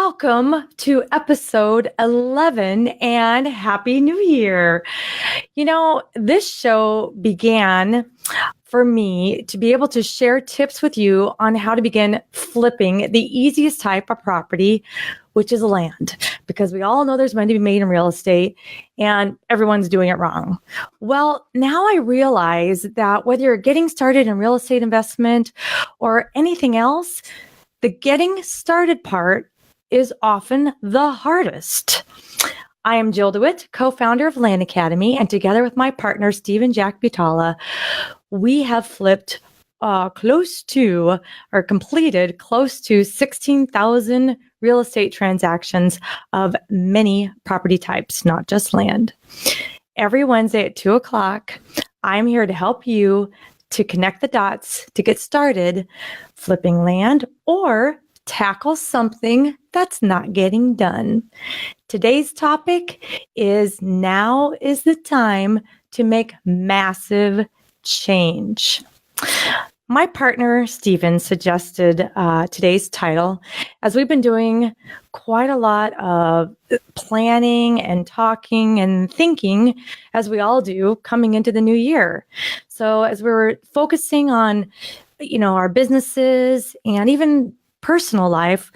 Welcome to episode 11 and Happy New Year. This show began for me to be able to share tips with you on how to begin flipping the easiest type of property, which is land, because we all know there's money to be made in real estate and everyone's doing it wrong. Well, now I realize that whether you're getting started in real estate investment or anything else, the getting started part is often the hardest. I am Jill DeWit, co-founder of Land Academy, and together with my partner, Jack Butala, we have flipped completed close to 16,000 real estate transactions of many property types, not just land. Every Wednesday at 2 o'clock, I'm here to help you to connect the dots to get started flipping land or tackle something that's not getting done. Today's topic is now is the time to make massive change. My partner, Steven, suggested today's title, as we've been doing quite a lot of planning and talking and thinking, as we all do, coming into the new year. So as we're focusing on, our businesses and even personal life,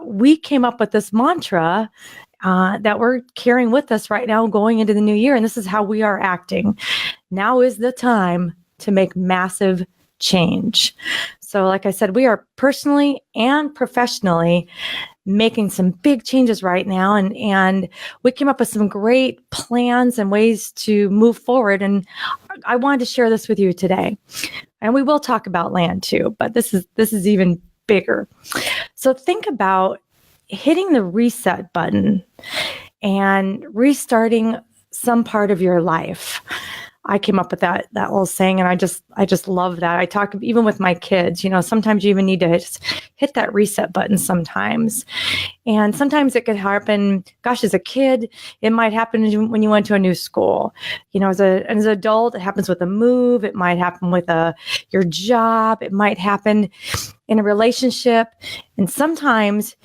we came up with this mantra that we're carrying with us right now going into the new year. And this is how we are acting. Now is the time to make massive change. So like I said, we are personally and professionally making some big changes right now. And we came up with some great plans and ways to move forward. And I wanted to share this with you today. And we will talk about land too, but this is even bigger. So think about hitting the reset button and restarting some part of your life. I came up with that little saying, and I just love that. I talk even with my kids, sometimes you even need to hit that reset button sometimes. And sometimes it could happen, as a kid, it might happen when you went to a new school. As an adult, it happens with a move. It might happen with your job. It might happen in a relationship. And sometimes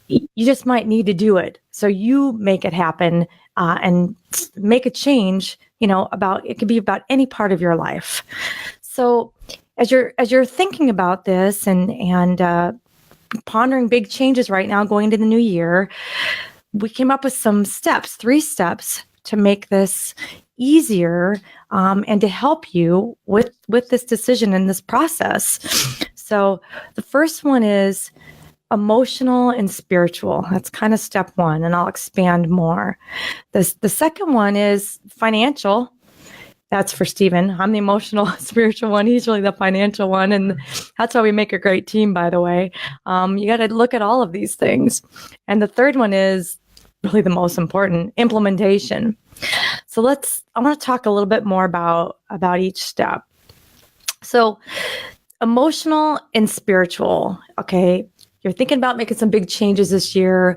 you just might need to do it. So you make it happen and make a change, it could be about any part of your life. So as you're thinking about this and pondering big changes right now going into the new year, we came up with some steps, 3 steps to make this easier and to help you with this decision and this process. So the first one is emotional and spiritual. That's kind of step 1, and I'll expand more. The second one is financial. That's for Steven. I'm the emotional, spiritual one. He's really the financial one. And that's why we make a great team, by the way. You got to look at all of these things. And the third one is really the most important, implementation. So I want to talk a little bit more about each step. So emotional and spiritual, okay? You're thinking about making some big changes this year,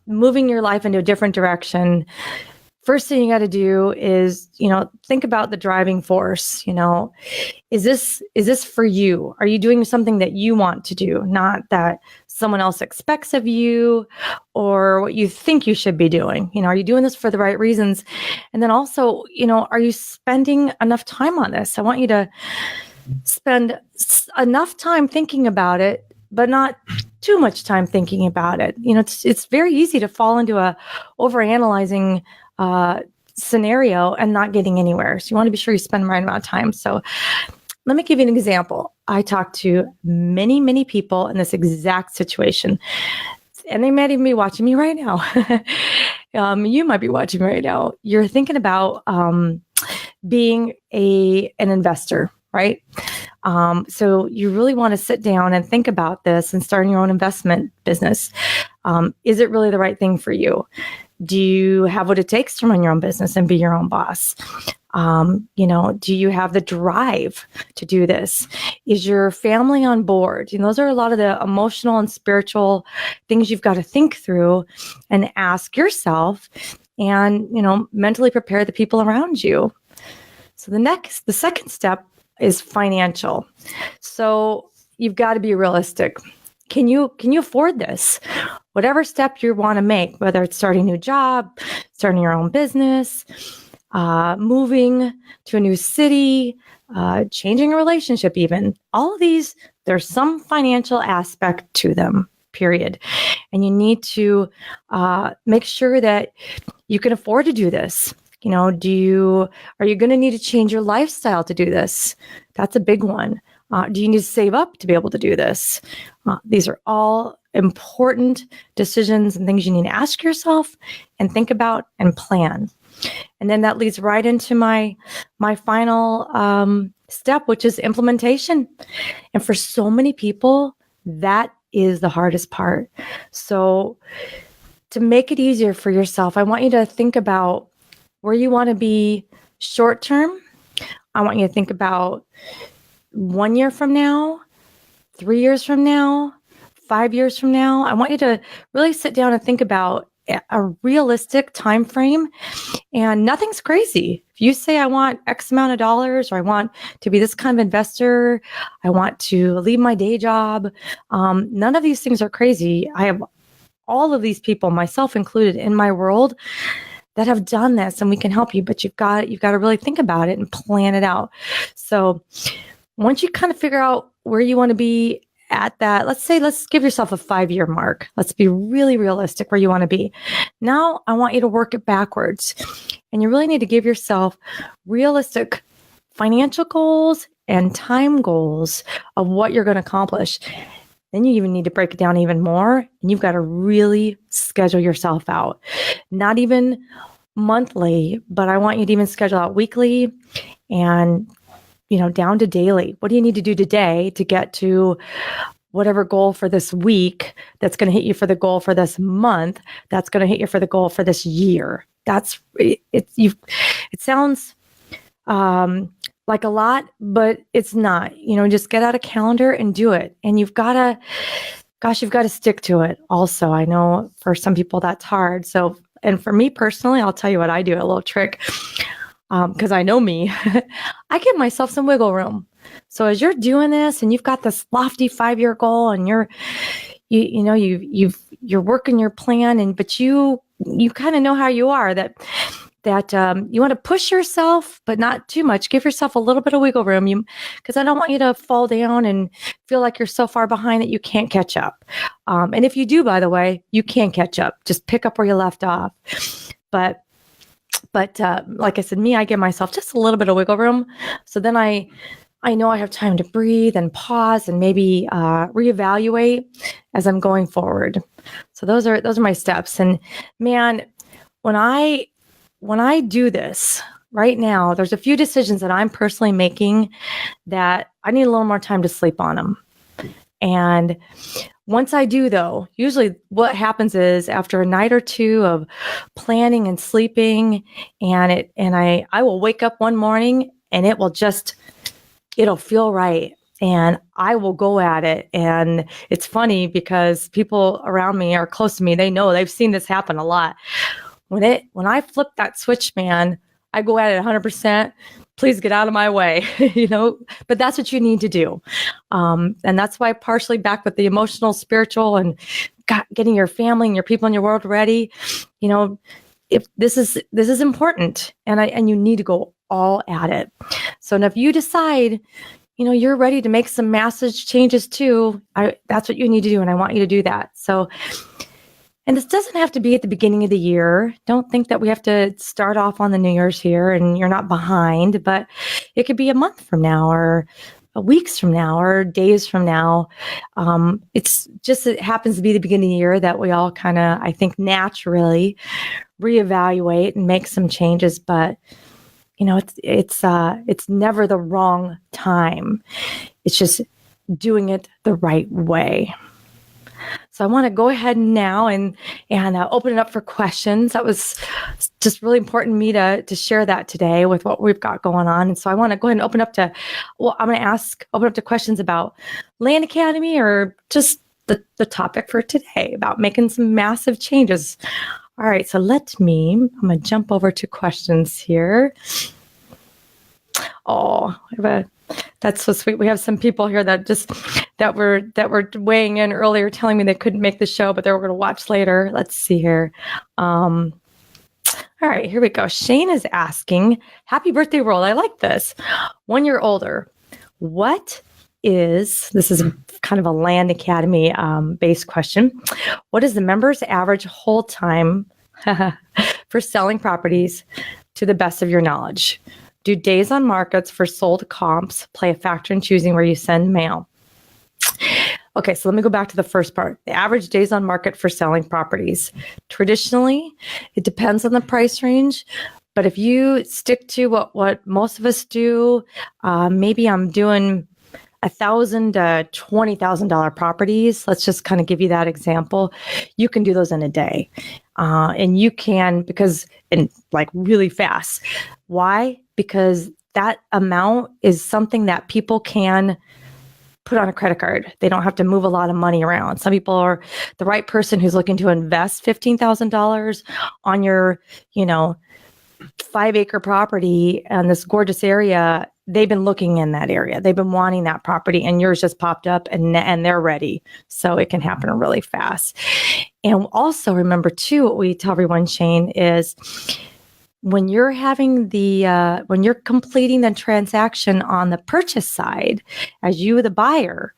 moving your life into a different direction. First thing you got to do is, think about the driving force. Is this for you? Are you doing something that you want to do, not that someone else expects of you or what you think you should be doing? Are you doing this for the right reasons? And then also, are you spending enough time on this? I want you to spend enough time thinking about it, but not too much time thinking about it. It's very easy to fall into a overanalyzing scenario and not getting anywhere. So you want to be sure you spend the right amount of time. So let me give you an example. I talked to many, many people in this exact situation, and they might even be watching me right now. You might be watching me right now. You're thinking about being an investor, right? So you really want to sit down and think about this and start your own investment business. Is it really the right thing for you? Do you have what it takes to run your own business and be your own boss? Do you have the drive to do this? Is your family on board? Those are a lot of the emotional and spiritual things you've got to think through and ask yourself and, mentally prepare the people around you. So the second step is financial. So you've got to be realistic. Can you afford this? Whatever step you want to make, whether it's starting a new job, starting your own business, moving to a new city, changing a relationship even. All of these, there's some financial aspect to them, period. And you need to make sure that you can afford to do this. Are you going to need to change your lifestyle to do this? That's a big one. Do you need to save up to be able to do this? These are all important decisions and things you need to ask yourself and think about and plan. And then that leads right into my final step, which is implementation. And for so many people, that is the hardest part. So to make it easier for yourself, I want you to think about where you want to be short term. I want you to think about 1 year from now, 3 years from now, 5 years from now. I want you to really sit down and think about a realistic time frame, and nothing's crazy. If you say, I want X amount of dollars, or I want to be this kind of investor, I want to leave my day job, none of these things are crazy. I have all of these people, myself included, in my world that have done this, and we can help you, but you've got to really think about it and plan it out. So once you kind of figure out where you want to be at that, let's give yourself a 5-year mark. Let's be really realistic where you want to be. Now I want you to work it backwards, and you really need to give yourself realistic financial goals and time goals of what you're going to accomplish. Then you even need to break it down even more, and you've got to really schedule yourself out. Not even monthly, but I want you to even schedule out weekly and down to daily. What do you need to do today to get to whatever goal for this week that's going to hit you for the goal for this month, that's going to hit you for the goal for this year? It sounds like a lot, but it's not. Just get out a calendar and do it. And you've got to stick to it also. I know for some people that's hard. So, and for me personally, I'll tell you what I do, a little trick. Because I know me, I give myself some wiggle room. So as you're doing this and you've got this lofty 5-year goal and you're working your plan, but you kind of know how you are, that you want to push yourself, but not too much. Give yourself a little bit of wiggle room, because I don't want you to fall down and feel like you're so far behind that you can't catch up. And if you do, by the way, you can catch up. Just pick up where you left off. But like I said, I give myself just a little bit of wiggle room. So then I know I have time to breathe and pause and maybe reevaluate as I'm going forward. So those are my steps. And man, when I do this right now, there's a few decisions that I'm personally making that I need a little more time to sleep on them. And once I do, though, usually what happens is after a night or two of planning and sleeping, and I will wake up one morning and it'll feel right. And I will go at it. And it's funny because people around me are close to me. They know, they've seen this happen a lot. When I flip that switch, man, I go at it 100%. Please get out of my way, but that's what you need to do. And that's why partially back with the emotional, spiritual, and getting your family and your people in your world ready, if this is important, and you need to go all at it. So if you decide, you're ready to make some massive changes too, that's what you need to do. And I want you to do that. So, and this doesn't have to be at the beginning of the year. Don't think that we have to start off on the New Year's here and you're not behind, but it could be a month from now or weeks from now or days from now. It happens to be the beginning of the year that we all kind of, I think, naturally reevaluate and make some changes, but it's never the wrong time. It's just doing it the right way. So I want to go ahead now and open it up for questions. That was just really important to me to share that today with what we've got going on. And so I want to go ahead and open up to questions about Land Academy, or just the topic for today about making some massive changes. All right, so I'm going to jump over to questions here. Oh, that's so sweet. We have some people here that were weighing in earlier, telling me they couldn't make the show, but they were going to watch later. Let's see here. All right, here we go. Shane is asking, happy birthday, world. I like this. 1 year older. This is kind of a Land Academy based question. What is the member's average hold time for selling properties to the best of your knowledge? Do days on markets for sold comps play a factor in choosing where you send mail? Okay, so let me go back to the first part. The average days on market for selling properties. Traditionally, it depends on the price range, but if you stick to what most of us do, maybe I'm doing $1,000 to $20,000 properties. Let's just kind of give you that example. You can do those in a day, and you can like really fast. Why? Because that amount is something that people can put on a credit card. They don't have to move a lot of money around. Some people are the right person who's looking to invest $15,000 on your, 5-acre property in this gorgeous area. They've been looking in that area. They've been wanting that property, and yours just popped up, and they're ready. So it can happen really fast. And also remember too, what we tell everyone, Shane, is when you're when you're completing the transaction on the purchase side, as you, the buyer,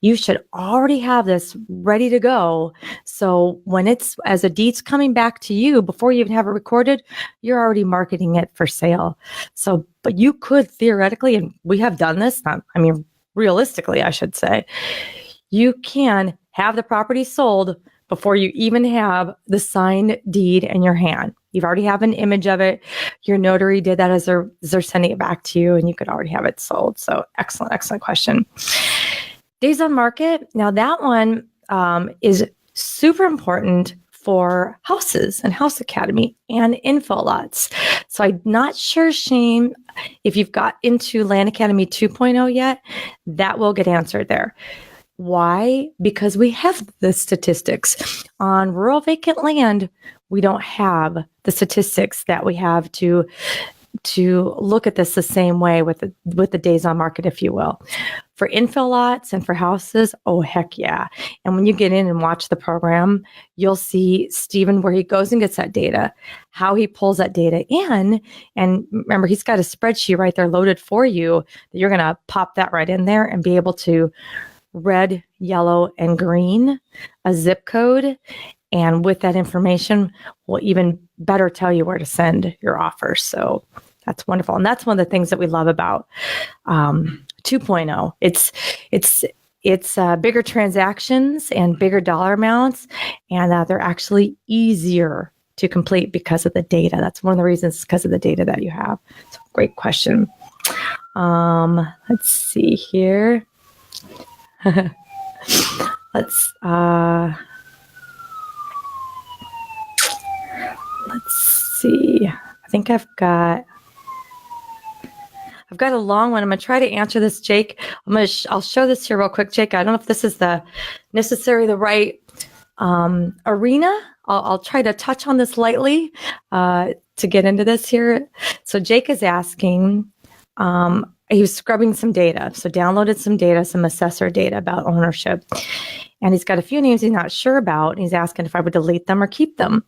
you should already have this ready to go. So when as a deed's coming back to you, before you even have it recorded, you're already marketing it for sale. So, but you could theoretically, and we have done this, realistically, I should say, you can have the property sold before you even have the signed deed in your hand. You've already have an image of it. Your notary did that as they're sending it back to you, and you could already have it sold. So excellent, excellent question. Days on market. Now that one is super important for houses and House Academy and info lots. So I'm not sure, Shane, if you've got into Land Academy 2.0 yet, that will get answered there. Why? Because we have the statistics. On rural vacant land, we don't have the statistics that we have to look at this the same way with the days on market, if you will. For infill lots and for houses, oh, heck yeah. And when you get in and watch the program, you'll see Stephen where he goes and gets that data, how he pulls that data in. And remember, he's got a spreadsheet right there loaded for you that you're going to pop that right in there and be able to red, yellow, and green, a zip code. And with that information, we'll even better tell you where to send your offer. So that's wonderful. And that's one of the things that we love about 2.0. It's bigger transactions and bigger dollar amounts, and they're actually easier to complete because of the data. That's one of the reasons, because of the data that you have. So great question. Let's see here. Let's see. I think I've got a long one. I'm going to try to answer this, Jake. I'll show this here real quick, Jake. I don't know if this is necessarily the right arena. I'll try to touch on this lightly to get into this here. So Jake is asking, he was scrubbing some data. So downloaded some data, some assessor data about ownership. And he's got a few names he's not sure about. And he's asking if I would delete them or keep them.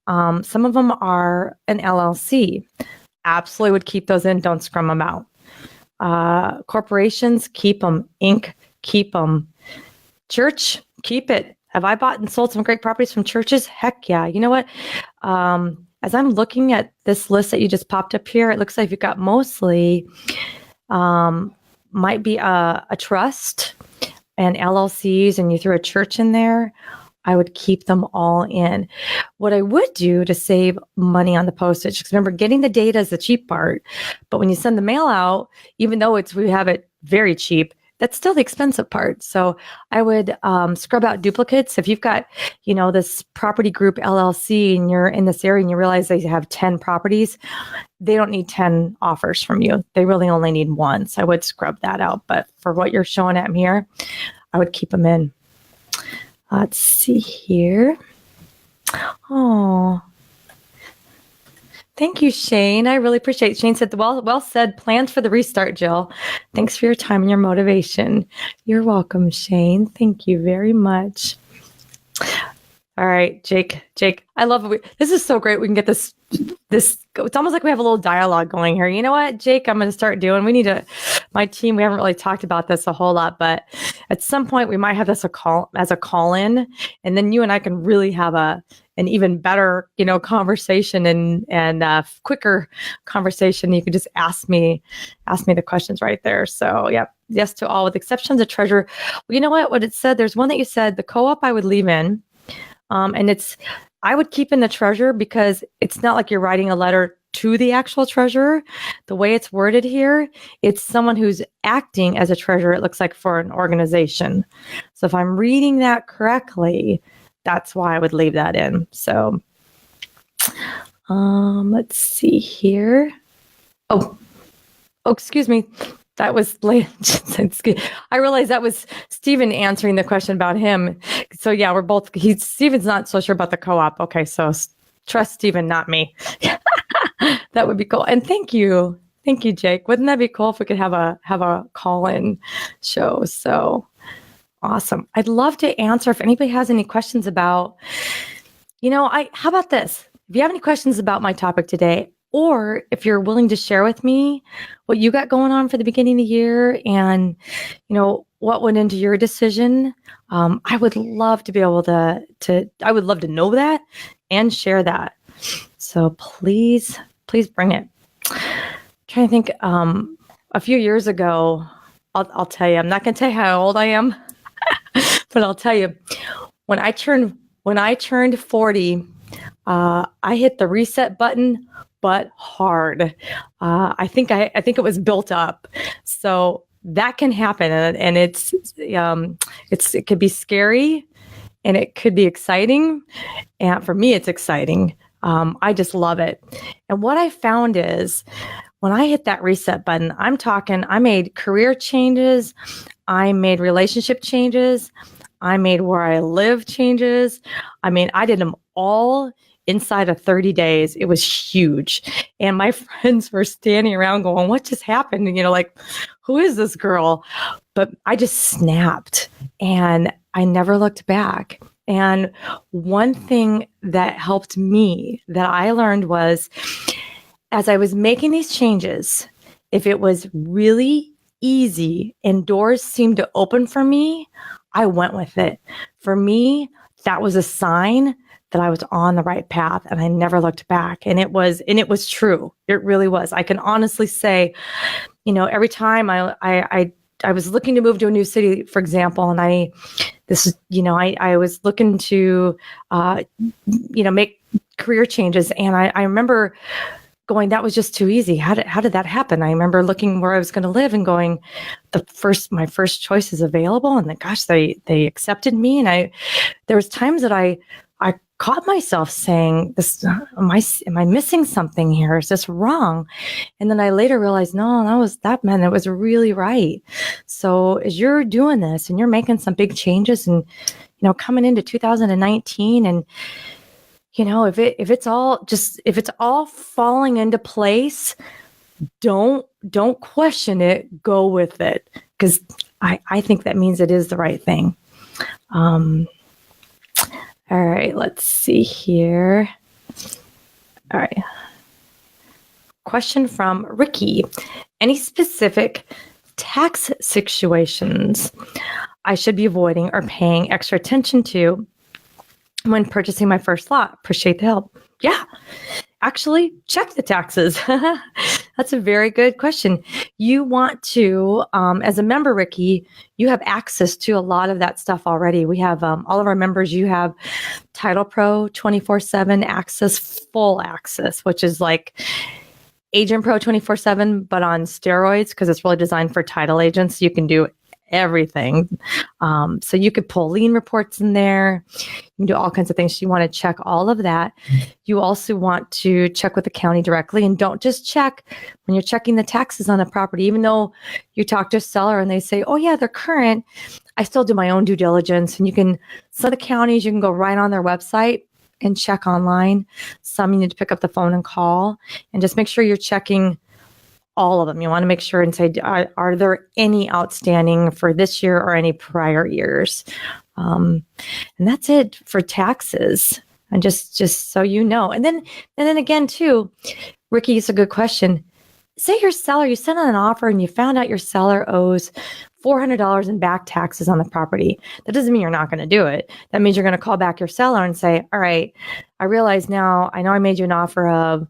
Some of them are an LLC. Absolutely would keep those in. Don't scrum them out. Corporations, keep them. Inc., keep them. Church, keep it. Have I bought and sold some great properties from churches? Heck yeah. You know what? As I'm looking at this list that you just popped up here, it looks like you've got mostly might be a trust and LLCs, and you threw a church in there. I would keep them all in. What I would do to save money on the postage, because remember, getting the data is the cheap part, but when you send the mail out, even though we have it very cheap, that's still the expensive part. So I would scrub out duplicates. If you've got, this property group LLC and you're in this area and you realize they have 10 properties, they don't need 10 offers from you. They really only need one. So I would scrub that out. But for what you're showing at me here, I would keep them in. Let's see here. Oh, Thank you, Shane. I really appreciate it. Shane said, well said. Plans for the restart, Jill. Thanks for your time and your motivation. You're welcome, Shane. Thank you very much. All right, Jake, I love it. This is so great. We can get this, it's almost like we have a little dialogue going here. You know what, Jake, I'm going to start doing, my team, we haven't really talked about this a whole lot, but at some point we might have this as a call in, and then you and I can really have an even better, conversation and quicker conversation. You can just ask me the questions right there. So yeah, yes to all with exceptions of treasurer. Well, you know what it said, there's one that you said, the co-op I would leave in. And I would keep in the treasurer because it's not like you're writing a letter to the actual treasurer. The way it's worded here, it's someone who's acting as a treasurer, it looks like, for an organization. So if I'm reading that correctly, that's why I would leave that in. So let's see here. Oh, excuse me. That was late. I realized that was Stephen answering the question about him. So yeah, we're both, Stephen's not so sure about the co-op. Okay, so trust Stephen, not me. That would be cool. And thank you, Jake. Wouldn't that be cool if we could have a call-in show? So awesome. I'd love to answer if anybody has any questions about, how about this? If you have any questions about my topic today, or if you're willing to share with me what you got going on for the beginning of the year and, what went into your decision, I would love to be able I would love to know that and share that. So please bring it. I'm trying to think, a few years ago, I'll tell you, I'm not going to tell you how old I am, but I'll tell you, when I turned 40, I hit the reset button, but hard. I think it was built up. So that can happen, and it could be scary, and it could be exciting. And for me, it's exciting. I just love it. And what I found is, when I hit that reset button, I made career changes, I made relationship changes, I made where I live changes. I did them all inside of 30 days. It was huge. And my friends were standing around going, what just happened? And, like, who is this girl? But I just snapped and I never looked back. And one thing that helped me that I learned was, as I was making these changes, if it was really easy and doors seemed to open for me, I went with it. For me, that was a sign that I was on the right path, and I never looked back. And it was true. It really was. I can honestly say, every time I was looking to move to a new city, for example, and I was looking to, make career changes. And I remember going, that was just too easy. How did that happen? I remember looking where I was going to live and going, my first choice is available. And then, gosh, they accepted me. And there was times that I caught myself saying, "This, am I missing something here? Is this wrong?" And then I later realized, no, that meant it was really right. So as you're doing this and you're making some big changes, and coming into 2019, and if it's all falling into place, don't question it. Go with it, because I think that means it is the right thing. All right, let's see here. All right. Question from Ricky. Any specific tax situations I should be avoiding or paying extra attention to when purchasing my first lot? Appreciate the help. Yeah, actually, check the taxes. That's a very good question. You want to, as a member, Ricky, you have access to a lot of that stuff already. We have all of our members, you have Title Pro 24/7 access, full access, which is like Agent Pro 24/7, but on steroids, because it's really designed for title agents. You can do everything. So you could pull lien reports in there. You can do all kinds of things. So you want to check all of that. You also want to check with the county directly, and don't just check when you're checking the taxes on a property. Even though you talk to a seller and they say, oh yeah, they're current, I still do my own due diligence. And some of the counties, you can go right on their website and check online. Some you need to pick up the phone and call, and just make sure you're checking all of them. You want to make sure and say, are there any outstanding for this year or any prior years? And that's it for taxes. And just so you know. And then again, too, Ricky, it's a good question. Say your seller, you sent out an offer and you found out your seller owes $400 in back taxes on the property. That doesn't mean you're not going to do it. That means you're going to call back your seller and say, all right, I realize now, I know I made you an offer of,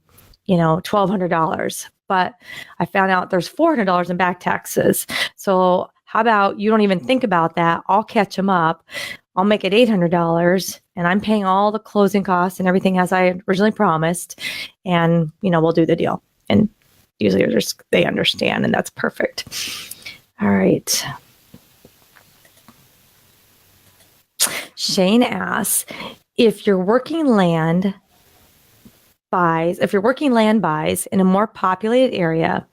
$1,200, but I found out there's $400 in back taxes. So how about you don't even think about that? I'll catch them up. I'll make it $800 and I'm paying all the closing costs and everything as I originally promised. And, we'll do the deal. And usually they understand, and that's perfect. All right. Shane asks, if you're working land buys in a more populated area,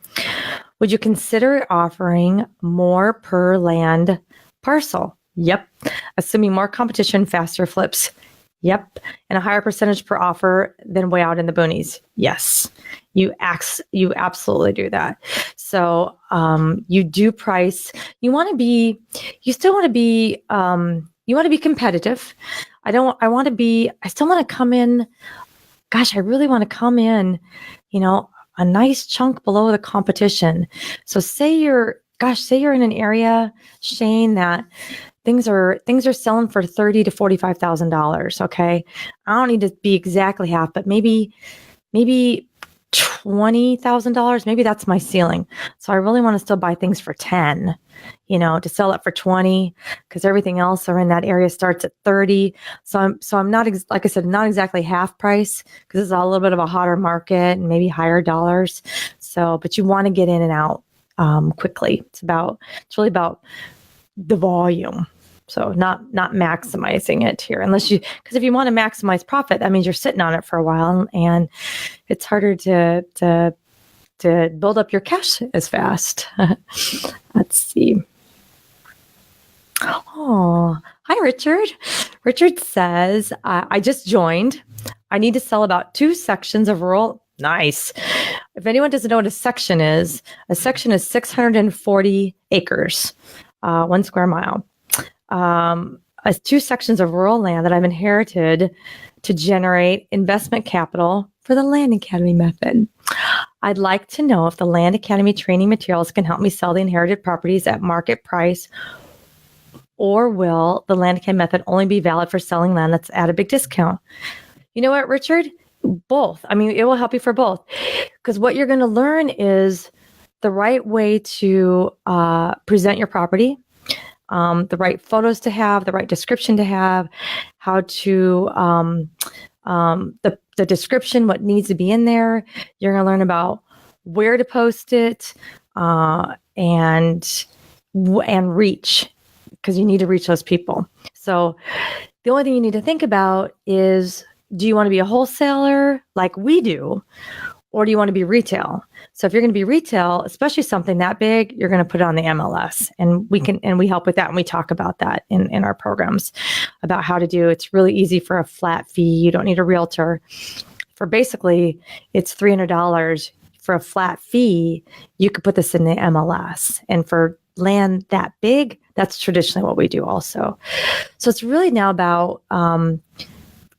would you consider offering more per land parcel? Yep. Assuming more competition, faster flips. Yep. And a higher percentage per offer than way out in the boonies. Yes. You absolutely do that. So you do price. You want to be competitive. I still want to come in. Gosh, I really want to come in, a nice chunk below the competition. So say you're in an area, Shane, that things are selling for $30,000 to $45,000. Okay. I don't need to be exactly half, but maybe $20,000. Maybe that's my ceiling. So I really want to still buy things for 10, to sell it for 20, because everything else in that area starts at 30. So I'm not, like I said, not exactly half price, because it's a little bit of a hotter market and maybe higher dollars. So, but you want to get in and out quickly. It's really about the volume. So not maximizing it here, because if you want to maximize profit, that means you're sitting on it for a while, and it's harder to build up your cash as fast. Let's see. Oh, hi, Richard. Richard says, I just joined. I need to sell about 2 sections of rural. Nice. If anyone doesn't know what a section is 640 acres, 1 square mile. 2 sections of rural land that I've inherited to generate investment capital for the Land Academy method. I'd like to know if the Land Academy training materials can help me sell the inherited properties at market price, or will the Land Academy method only be valid for selling land that's at a big discount? You know what, Richard? Both. I mean, it will help you for both, because what you're going to learn is the right way to present your property, the right photos to have, the right description to have, how to, the description, what needs to be in there. You're going to learn about where to post it, and reach, because you need to reach those people. So the only thing you need to think about is, do you want to be a wholesaler like we do, or do you want to be retail? So if you're going to be retail, especially something that big, you're going to put it on the MLS, and we help with that. And we talk about that in our programs about how to do. It's really easy for a flat fee. You don't need a realtor. For basically, it's $300 for a flat fee. You could put this in the MLS, and for land that big, that's traditionally what we do also. So it's really now about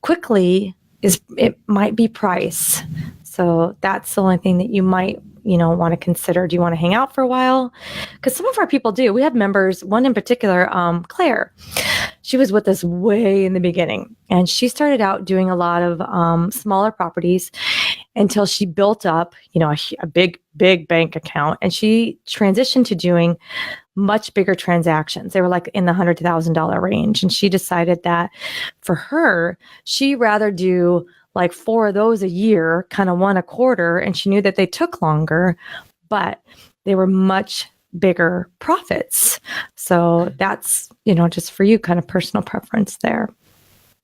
quickly it might be price. So that's the only thing that you might, want to consider. Do you want to hang out for a while? Because some of our people do. We have members, one in particular, Claire. She was with us way in the beginning, and she started out doing a lot of smaller properties until she built up, a big bank account, and she transitioned to doing much bigger transactions. They were like in the $100,000 range. And she decided that for her, she'd rather do like 4 of those a year, kind of 1 a quarter. And she knew that they took longer, but they were much bigger profits. So that's, just for you, kind of personal preference there.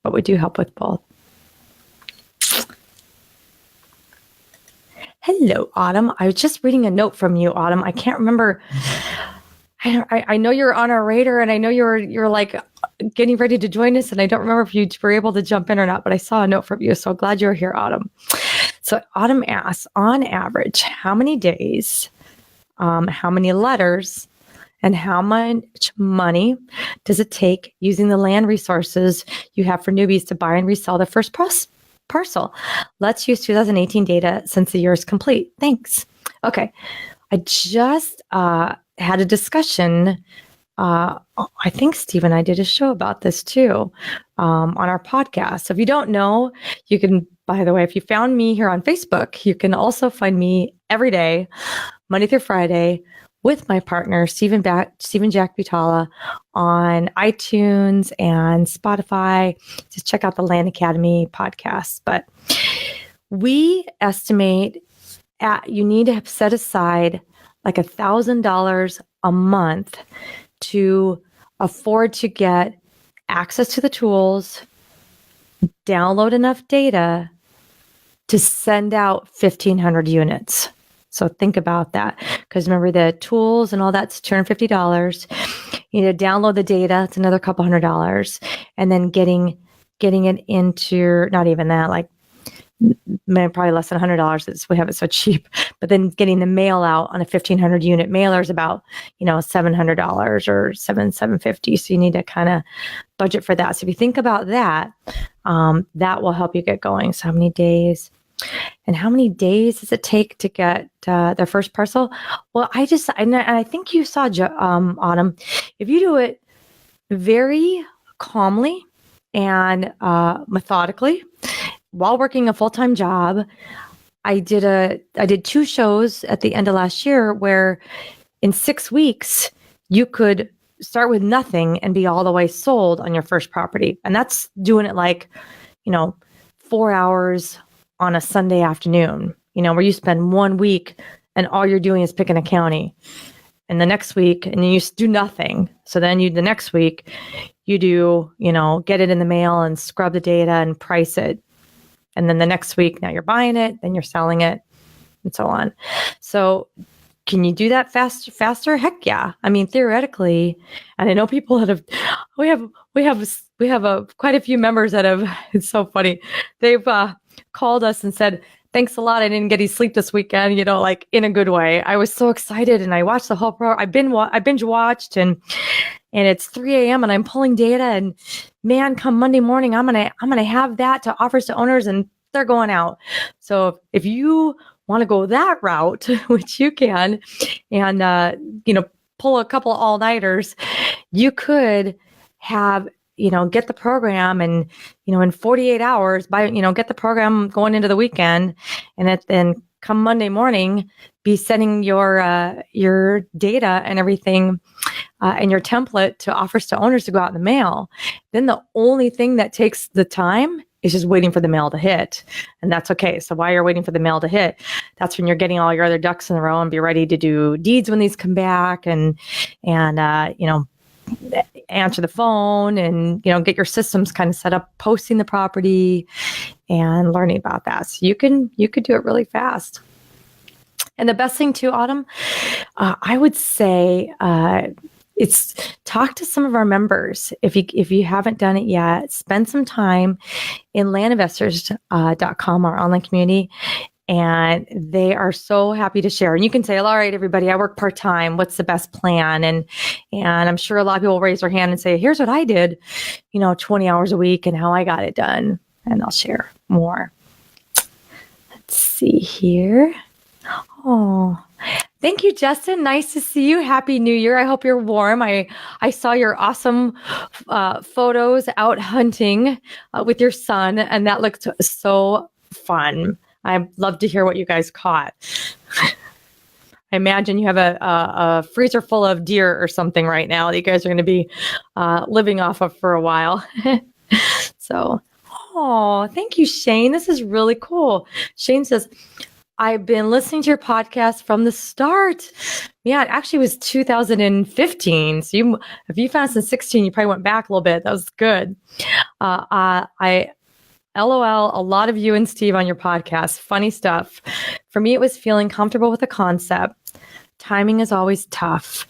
But we do help with both. Hello, Autumn. I was just reading a note from you, Autumn. I can't remember. I know you're on our radar, and I know you're like getting ready to join us, and I don't remember if you were able to jump in or not, but I saw a note from you, so glad you're here, Autumn. So Autumn asks, on average, how many days, how many letters, and how much money does it take using the land resources you have for newbies to buy and resell their first parcel? Let's use 2018 data since the year is complete. Thanks. Okay. I just had a discussion. I think Steve and I did a show about this too on our podcast. So if you don't know, you can, by the way, if you found me here on Facebook, you can also find me every day, Monday through Friday, with my partner, Jack Butala, on iTunes and Spotify. Just check out the Land Academy podcast. But we estimate you need to have set aside like $1,000 a month to afford to get access to the tools, download enough data to send out 1,500 units. So think about that, because remember the tools and all that's $250. You need to download the data. It's another couple $100, and then getting it into, not even that, like probably less than $100. We have it so cheap, but then getting the mail out on a 1,500 unit mailer is about, $700 or $750. So you need to kind of budget for that. So if you think about that, that will help you get going. So how many days? And how many days does it take to get their first parcel? Well, I think you saw, Autumn, if you do it very calmly and methodically while working a full-time job, I did 2 shows at the end of last year where in 6 weeks you could start with nothing and be all the way sold on your first property. And that's doing it like, 4 hours on a Sunday afternoon, where you spend 1 week and all you're doing is picking a county. And the next week, and you do nothing. So then the next week, you do, get it in the mail and scrub the data and price it. And then the next week, now you're buying it, then you're selling it, and so on. So can you do that faster? Heck yeah. I mean, theoretically, and I know people that have, we have quite a few members that have, it's so funny. They've called us and said, thanks a lot. I didn't get any sleep this weekend, like in a good way. I was so excited and I watched the whole program. I binge watched and it's 3 a.m. and I'm pulling data, and man, come Monday morning, I'm going to have that to offers to owners, and they're going out. So if you want to go that route, which you can, and, pull a couple of all-nighters, you could have, get the program and, in 48 hours get the program going into the weekend, and then come Monday morning, be sending your data and everything and your template to offers to owners to go out in the mail. Then the only thing that takes the time is just waiting for the mail to hit. And that's okay. So while you're waiting for the mail to hit, that's when you're getting all your other ducks in a row and be ready to do deeds when these come back and answer the phone and, get your systems kind of set up, posting the property and learning about that. So you could do it really fast. And the best thing too, Autumn, I would say, it's talk to some of our members. If you haven't done it yet, spend some time in landinvestors.com, our online community, and they are so happy to share. And you can say, all right, everybody, I work part-time. What's the best plan? And I'm sure a lot of people will raise their hand and say, here's what I did, 20 hours a week and how I got it done. And I'll share more. Let's see here. Oh, thank you, Justin. Nice to see you. Happy New Year. I hope you're warm. I saw your awesome photos out hunting with your son, and that looked so fun. I'd love to hear what you guys caught. I imagine you have a freezer full of deer or something right now that you guys are going to be living off of for a while. So, thank you, Shane. This is really cool. Shane says, I've been listening to your podcast from the start. Yeah, it actually was 2015. So if you found us in 16, you probably went back a little bit. That was good. I LOL, a lot of you and Steve on your podcast. Funny stuff. For me, it was feeling comfortable with the concept. Timing is always tough.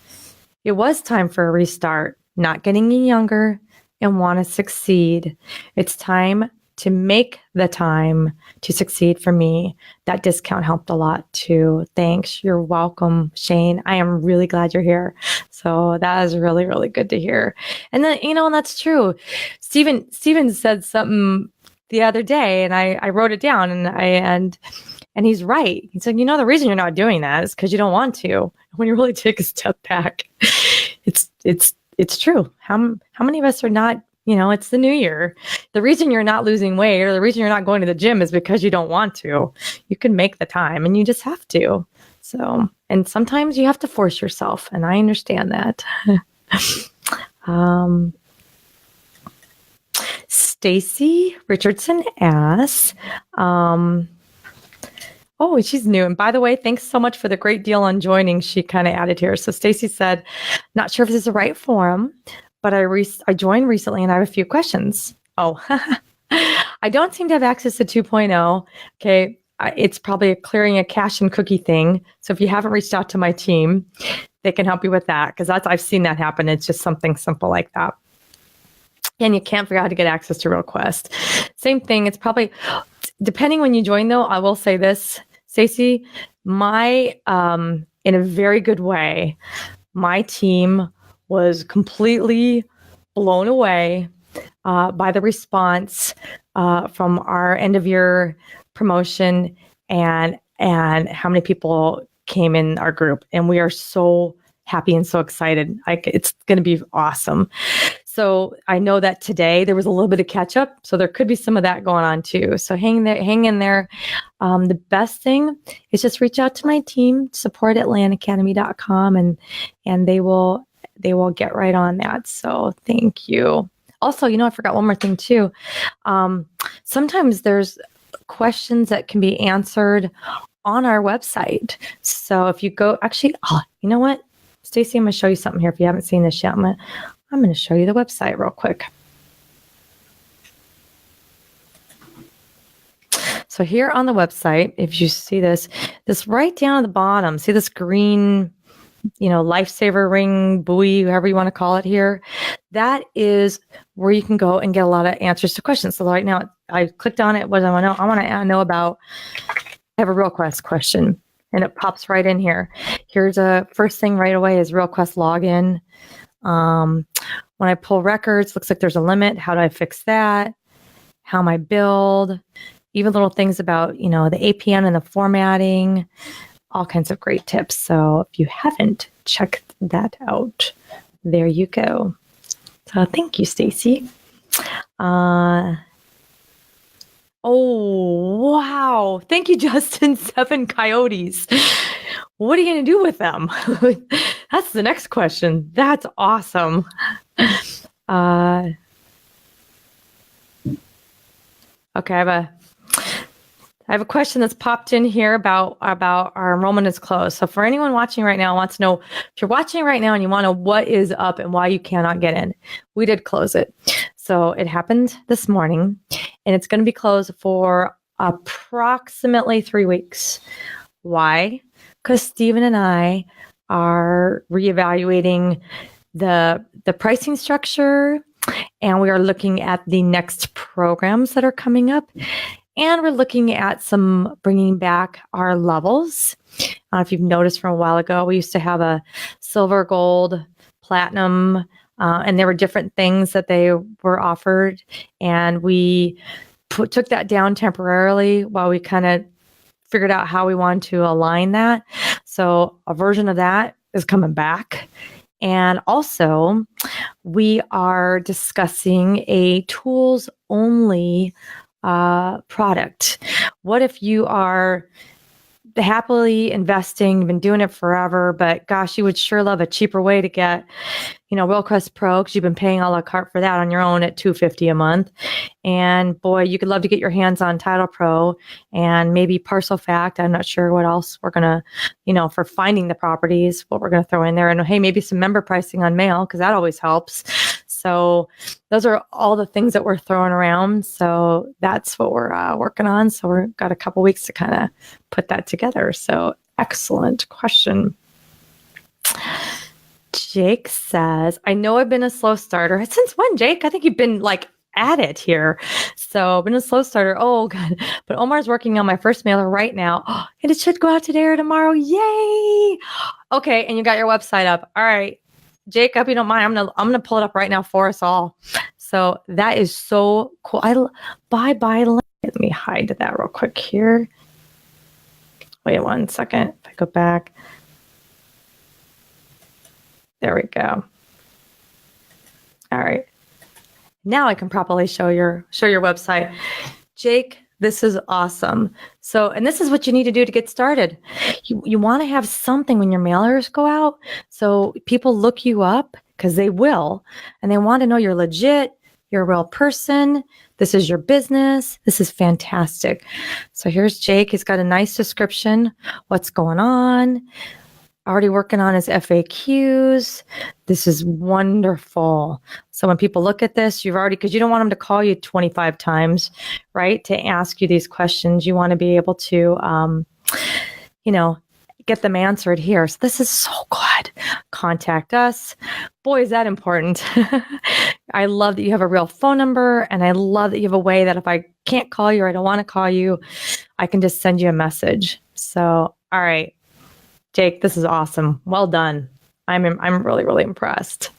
It was time for a restart. Not getting any younger, and want to succeed. It's time to make the time to succeed for me. That discount helped a lot too. Thanks. You're welcome, Shane. I am really glad you're here. So that is really, really good to hear. And then, and that's true. Steven said something the other day, and I wrote it down, and he's right. He said, the reason you're not doing that is because you don't want to. When you really take a step back, it's true. How many of us are not? It's the new year. The reason you're not losing weight, or the reason you're not going to the gym, is because you don't want to. You can make the time, and you just have to. So, and sometimes you have to force yourself, and I understand that. Stacy Richardson asks, oh, she's new. And by the way, thanks so much for the great deal on joining. She kind of added here. So Stacy said, not sure if this is the right forum, but I joined recently and I have a few questions. Oh, I don't seem to have access to 2.0. Okay. It's probably clearing a cache and cookie thing. So if you haven't reached out to my team, they can help you with that. Because I've seen that happen. It's just something simple like that. And you can't figure out how to get access to RealQuest. Same thing. It's probably, depending when you join though, I will say this, Stacey, in a very good way, my team was completely blown away by the response from our end of year promotion and how many people came in our group. And we are so happy and so excited. It's going to be awesome. So I know that today there was a little bit of catch up. So there could be some of that going on too. So hang in there. The best thing is just reach out to my team, support@landacademy.com, and they will get right on that. So thank you. Also, I forgot one more thing too. Sometimes there's questions that can be answered on our website. So if you go, actually, you know what? Stacey, I'm going to show you something here. If you haven't seen this yet, I'm going to show you the website real quick. So here on the website, if you see this right down at the bottom, see this green, lifesaver ring, buoy, however you want to call it here, that is where you can go and get a lot of answers to questions. So right now I clicked on it. What do I want to know? I want to know about, I have a RealQuest question. And it pops right in here. Here's a first thing right away is RealQuest login. When I pull records, looks like there's a limit. How do I fix that? How am I billed? Even little things about, the APN and the formatting, all kinds of great tips. So if you haven't checked that out, there you go. So thank you, Stacy. Oh, wow. Thank you, Justin. 7 coyotes. What are you going to do with them? That's the next question. That's awesome. Okay, I have a question that's popped in here about our enrollment is closed. So for anyone watching right now, wants to know, if you're watching right now and you want to know what is up and why you cannot get in, we did close it. So it happened this morning, and it's going to be closed for approximately 3 weeks. Why? Because Stephen and I are reevaluating the pricing structure, and we are looking at the next programs that are coming up, and we're looking at bringing back our levels. If you've noticed from a while ago, we used to have a silver, gold, platinum, and there were different things that they were offered, and we took that down temporarily while we kind of figured out how we wanted to align that. So a version of that is coming back. And also, we are discussing a tools-only product. What if you are happily investing, been doing it forever, but gosh, you would sure love a cheaper way to get, RealQuest Pro, because you've been paying a la carte for that on your own at $250 a month. And boy, you could love to get your hands on Title Pro and maybe Parcel Fact. I'm not sure what else we're going to, for finding the properties, what we're going to throw in there. And hey, maybe some member pricing on mail, because that always helps. So those are all the things that we're throwing around. So that's what we're working on. So we've got a couple weeks to kind of put that together. So excellent question. Jake says, I know I've been a slow starter. Since when, Jake? I think you've been at it here. So I've been a slow starter. Oh, God. But Omar's working on my first mailer right now. And it should go out today or tomorrow. Yay. Okay. And you got your website up. All right. Jake, I hope you don't mind. I'm gonna pull it up right now for us all. So that is so cool. Bye. Let me hide that real quick here. Wait 1 second. If I go back. There we go. All right. Now I can properly show your website. Jake, this is awesome. So, and this is what you need to do to get started. You want to have something when your mailers go out. So people look you up because they will, and they want to know you're legit, you're a real person. This is your business. This is fantastic. So here's Jake. He's got a nice description. What's going on? Already working on his FAQs. This is wonderful. So when people look at this, because you don't want them to call you 25 times, right? To ask you these questions, you want to be able to, get them answered here. So this is so good. Contact us. Boy, is that important. I love that you have a real phone number, and I love that you have a way that if I can't call you or I don't want to call you, I can just send you a message. So, all right. Jake, this is awesome. Well done. I'm really, really impressed.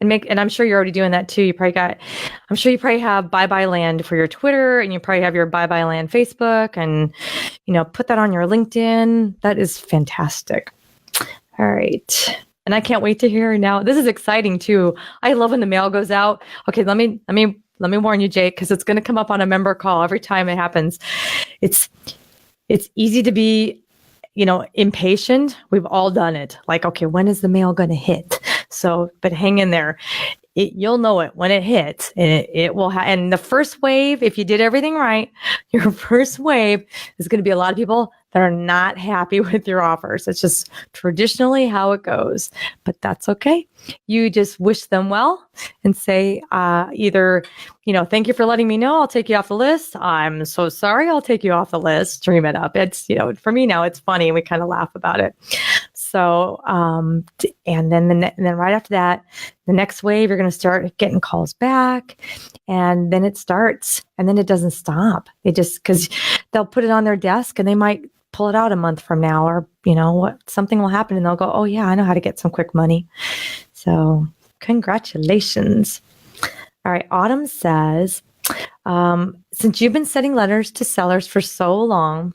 And I'm sure you're already doing that too. I'm sure you probably have Bye Bye Land for your Twitter, and you probably have your Bye Bye Land Facebook, and put that on your LinkedIn. That is fantastic. All right. And I can't wait to hear now. This is exciting too. I love when the mail goes out. Okay, let me warn you, Jake, because it's going to come up on a member call every time it happens. It's easy to be, impatient. We've all done it. Okay, when is the mail going to hit? So, but hang in there. You'll know it when it hits, and it will. And the first wave, if you did everything right, your first wave is going to be a lot of people that are not happy with your offers. It's just traditionally how it goes, but that's okay. You just wish them well and say either, thank you for letting me know. I'll take you off the list. I'm so sorry. I'll take you off the list. Dream it up. It's, for me now, it's funny. We kind of laugh about it. So, and then right after that, the next wave, you're going to start getting calls back, and then it starts, and then it doesn't stop. Because they'll put it on their desk, and they might pull it out a month from now, or something will happen, and they'll go, oh yeah, I know how to get some quick money. So congratulations. All right. Autumn says, since you've been sending letters to sellers for so long,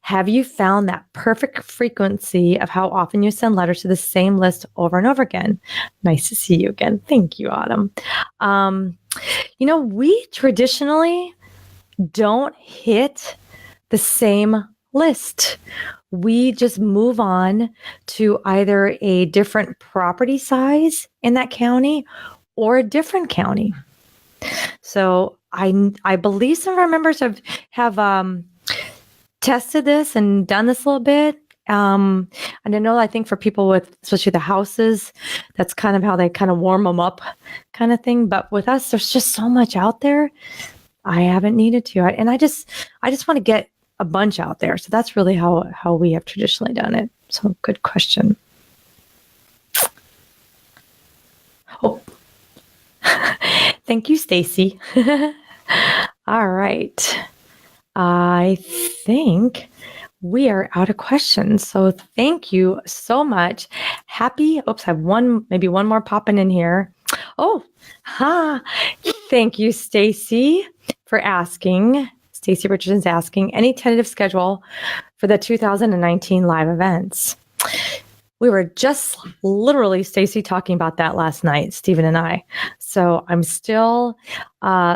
have you found that perfect frequency of how often you send letters to the same list over and over again? Nice to see you again. Thank you, Autumn. We traditionally don't hit the same list. We just move on to either a different property size in that county or a different county. So I believe some of our members have tested this and done this a little bit. And I think for people with, especially the houses, that's kind of how they kind of warm them up kind of thing. But with us, there's just so much out there. I haven't needed to. And I just want to get a bunch out there. So that's really how we have traditionally done it. So good question. Oh, thank you, Stacy. All right. I think we are out of questions. So thank you so much. I have maybe one more popping in here. Oh, thank you, Stacy, for asking. Stacy Richardson's asking, any tentative schedule for the 2019 live events? We were just literally, Stacy, talking about that last night, Stephen and I. So I'm still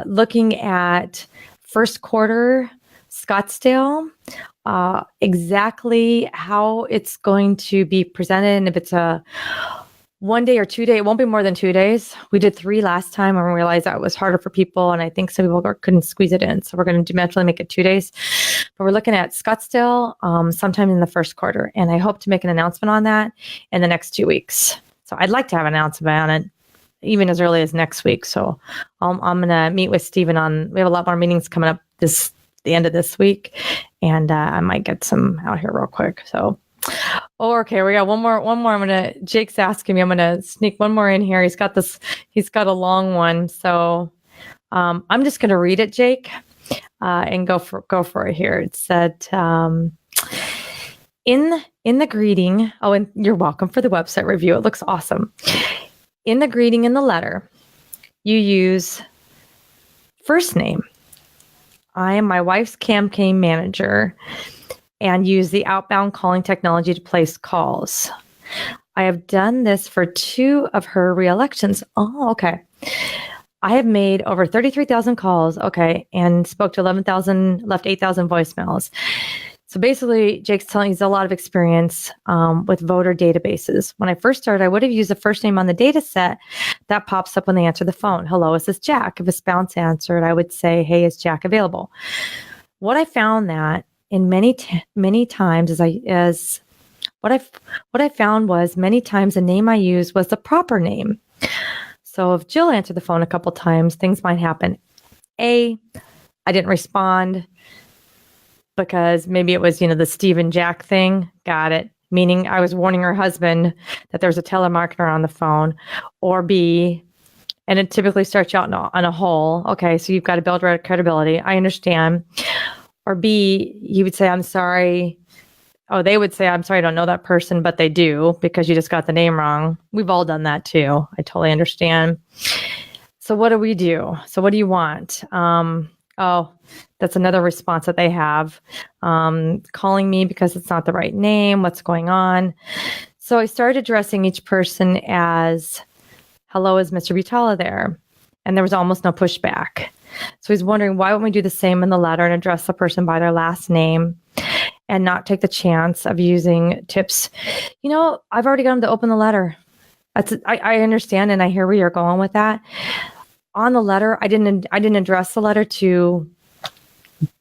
looking at first quarter Scottsdale, exactly how it's going to be presented, and if it's a 1 day or 2 day, it won't be more than 2 days. We did 3 last time and we realized that was harder for people, and I think some people couldn't squeeze it in. So we're going to eventually make it 2 days. But we're looking at Scottsdale sometime in the first quarter, and I hope to make an announcement on that in the next 2 weeks. So I'd like to have an announcement on it even as early as next week. So I'm going to meet with Stephen we have a lot more meetings coming up the end of this week, and I might get some out here real quick. So, Oh, okay. We got one more. Jake's asking me. I'm gonna sneak one more in here. He's got a long one. So I'm just gonna read it, Jake, and go for it here. It said, in the greeting. Oh, and you're welcome for the website review. It looks awesome. In the greeting in the letter, you use first name. I am my wife's campaign manager and use the outbound calling technology to place calls. I have done this for 2 of her reelections. Oh, okay. I have made over 33,000 calls, okay, and spoke to 11,000, left 8,000 voicemails. So basically, Jake's telling he's a lot of experience with voter databases. When I first started, I would have used the first name on the data set that pops up when they answer the phone. Hello, is this Jack? If a spouse answered, I would say, hey, is Jack available? What I found that in many times what I found was many times the name I used was the proper name. So if Jill answered the phone a couple times, things might happen. I didn't respond because maybe it was, the Steve and Jack thing. Got it. Meaning I was warning her husband that there's a telemarketer on the phone. Or B, and it typically starts you out on a hole. Okay, so you've got to build credibility. I understand. Or B, he would say, I'm sorry. Oh, they would say, I'm sorry, I don't know that person, but they do because you just got the name wrong. We've all done that too. I totally understand. So what do we do? So what do you want? That's another response that they have. Calling me because it's not the right name. What's going on? So I started addressing each person as, hello, is Mr. Butala there? And there was almost no pushback. So he's wondering, why wouldn't we do the same in the letter and address the person by their last name and not take the chance of using tips? I've already got him to open the letter. I understand, and I hear where you're going with that. On the letter, I didn't address the letter to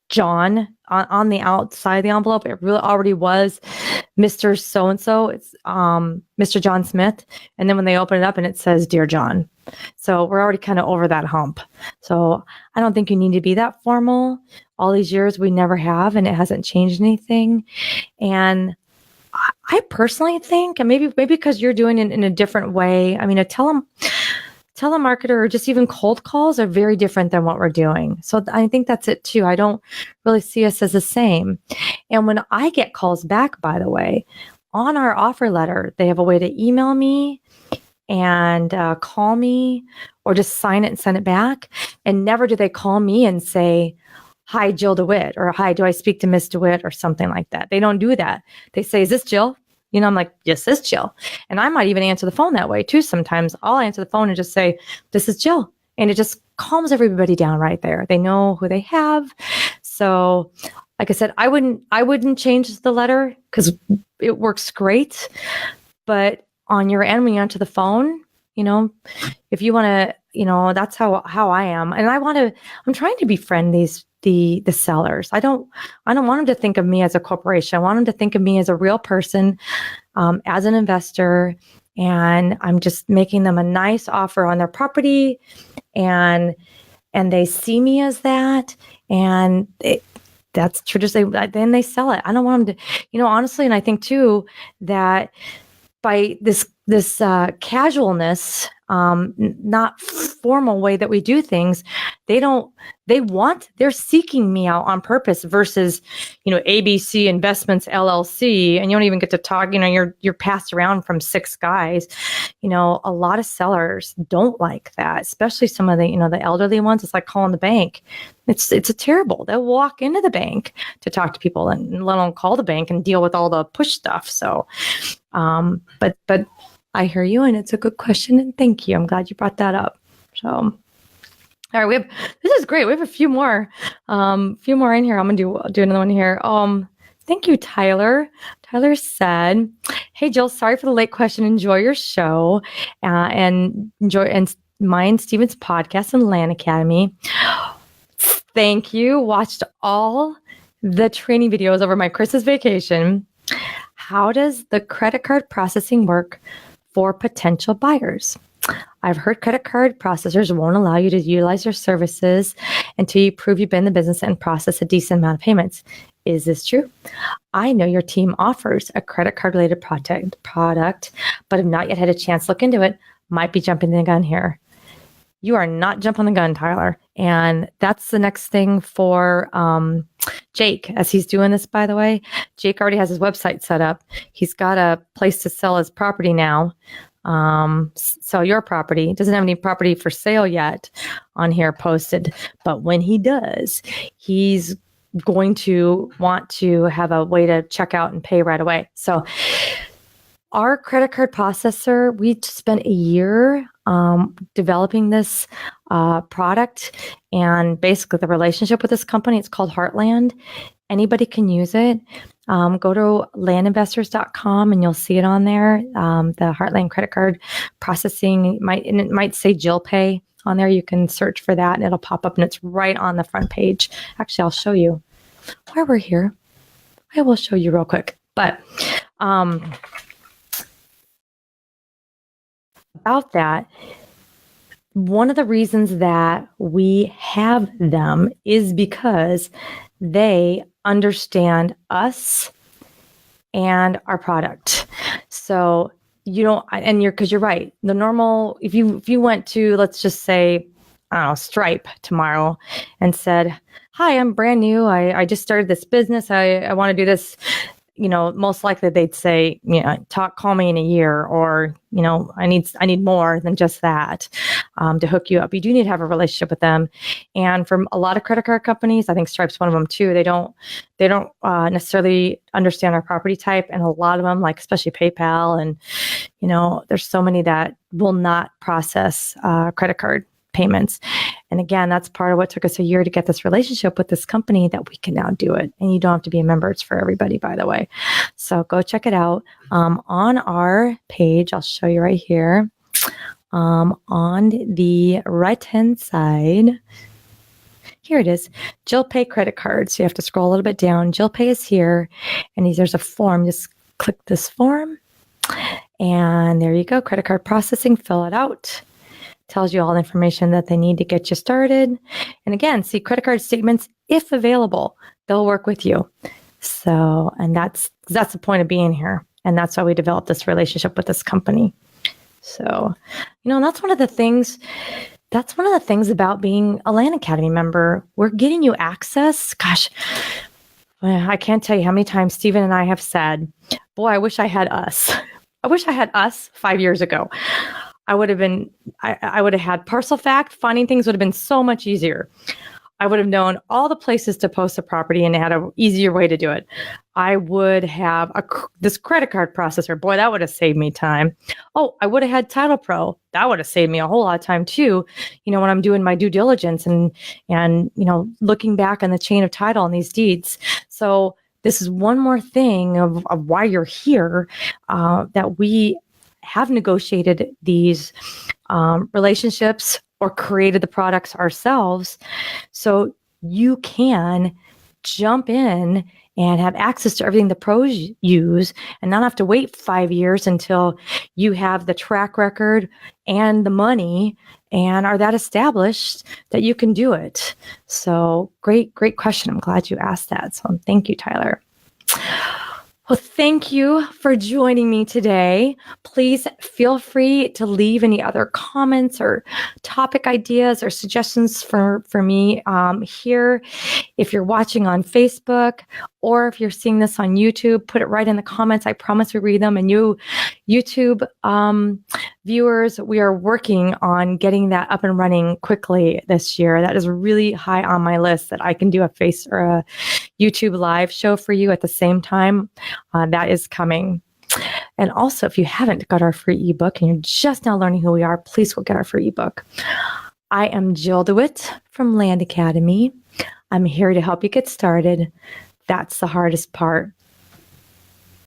John on the outside of the envelope. It really already was Mr. So-and-so. It's Mr. John Smith. And then when they open it up and it says, Dear John. So we're already kind of over that hump. So I don't think you need to be that formal. All these years we never have, and it hasn't changed anything. And I personally think, and maybe because you're doing it in a different way. I mean, a telemarketer or just even cold calls are very different than what we're doing. So I think that's it too. I don't really see us as the same. And when I get calls back, by the way, on our offer letter, they have a way to email me and call me or just sign it and send it back. And never do they call me and say, hi, Jill DeWit, or hi, do I speak to Miss DeWit, or something like that. They don't do that. They say, is this Jill? I'm like, yes, this is Jill. And I might even answer the phone that way too. Sometimes I'll answer the phone and just say, this is Jill. And it just calms everybody down right there. They know who they have. So like I said, I wouldn't change the letter because it works great. But on your end, when you answer the phone, if you want to, that's how I am. And I'm trying to befriend the sellers. I don't want them to think of me as a corporation. I want them to think of me as a real person, as an investor, and I'm just making them a nice offer on their property, and they see me as that, and that's traditionally, then they sell it. I don't want them to, honestly, and I think too that by this casualness, not formal way that we do things, they're seeking me out on purpose versus, ABC Investments LLC, and you don't even get to talk, you're passed around from 6 guys. A lot of sellers don't like that, especially some of the, the elderly ones. It's like calling the bank. It's a terrible. They'll walk into the bank to talk to people and let alone call the bank and deal with all the push stuff. So, but I hear you, and it's a good question, and thank you. I'm glad you brought that up. So, all right, this is great. We have a few more in here. I'm gonna do another one here. Thank you, Tyler. Tyler said, "Hey, Jill, sorry for the late question. Enjoy your show, and mine, Steven's podcast and Land Academy. Thank you. Watched all the training videos over my Christmas vacation. How does the credit card processing work for potential buyers? I've heard credit card processors won't allow you to utilize their services until you prove you've been in the business and process a decent amount of payments. Is this true? I know your team offers a credit card related product, but have not yet had a chance to look into it. Might be jumping the gun here. You are not jumping the gun, Tyler. And that's the next thing for Jake, as he's doing this, by the way. Jake already has his website set up. He's got a place to sell his property now. Sell your property. Doesn't have any property for sale yet on here posted. But when he does, he's going to want to have a way to check out and pay right away. So our credit card processor, we spent a year developing this product, and basically the relationship with this company, it's called Heartland. Anybody can use it. Go to landinvestors.com and you'll see it on there. The Heartland credit card processing, it might say Jill Pay on there. You can search for that and it'll pop up, and it's right on the front page. Actually, I'll show you while we're here. I will show you real quick. But about that, one of the reasons that we have them is because they understand us and our product. So because you're right. The normal, if you went to, let's just say, I don't know, Stripe tomorrow and said, "Hi, I'm brand new. I just started this business. I want to do this." Most likely they'd say, call me in a year, or, I need more than just that to hook you up. You do need to have a relationship with them. And from a lot of credit card companies, I think Stripe's one of them too. They don't necessarily understand our property type. And a lot of them, like especially PayPal, and, there's so many that will not process credit card payments. And again, that's part of what took us a year to get this relationship with this company, that we can now do it. And you don't have to be a member. It's for everybody, by the way. So go check it out. On our page, I'll show you right here. On the right-hand side, here it is, Jill Pay credit card. So you have to scroll a little bit down. Jill Pay is here. And there's a form. Just click this form. And there you go. Credit card processing. Fill it out. Tells you all the information that they need to get you started. And again, see credit card statements, if available, they'll work with you. So, and that's the point of being here. And that's why we developed this relationship with this company. So, that's one of the things about being a Land Academy member. We're getting you access. Gosh, I can't tell you how many times Stephen and I have said, boy, I wish I had us. I wish I had us 5 years ago. I would have had parcel fact. Finding things would have been so much easier. I would have known all the places to post a property and had an easier way to do it. I would have this credit card processor. Boy, that would have saved me time. Oh, I would have had Title Pro. That would have saved me a whole lot of time too. When I'm doing my due diligence and looking back on the chain of title on these deeds. So this is one more thing of why you're here, that we have negotiated these relationships or created the products ourselves, so you can jump in and have access to everything the pros use and not have to wait 5 years until you have the track record and the money and are that established that you can do it. So great question. I'm glad you asked that. So thank you, Tyler. Well, thank you for joining me today. Please feel free to leave any other comments or topic ideas or suggestions for me here. If you're watching on Facebook or if you're seeing this on YouTube, put it right in the comments. I promise we read them. And you YouTube viewers, we are working on getting that up and running quickly this year. That is really high on my list, that I can do a face or a YouTube live show for you at the same time. That is coming. And also, if you haven't got our free ebook and you're just now learning who we are, please go get our free ebook. I am Jill DeWit from Land Academy. I'm here to help you get started. That's the hardest part.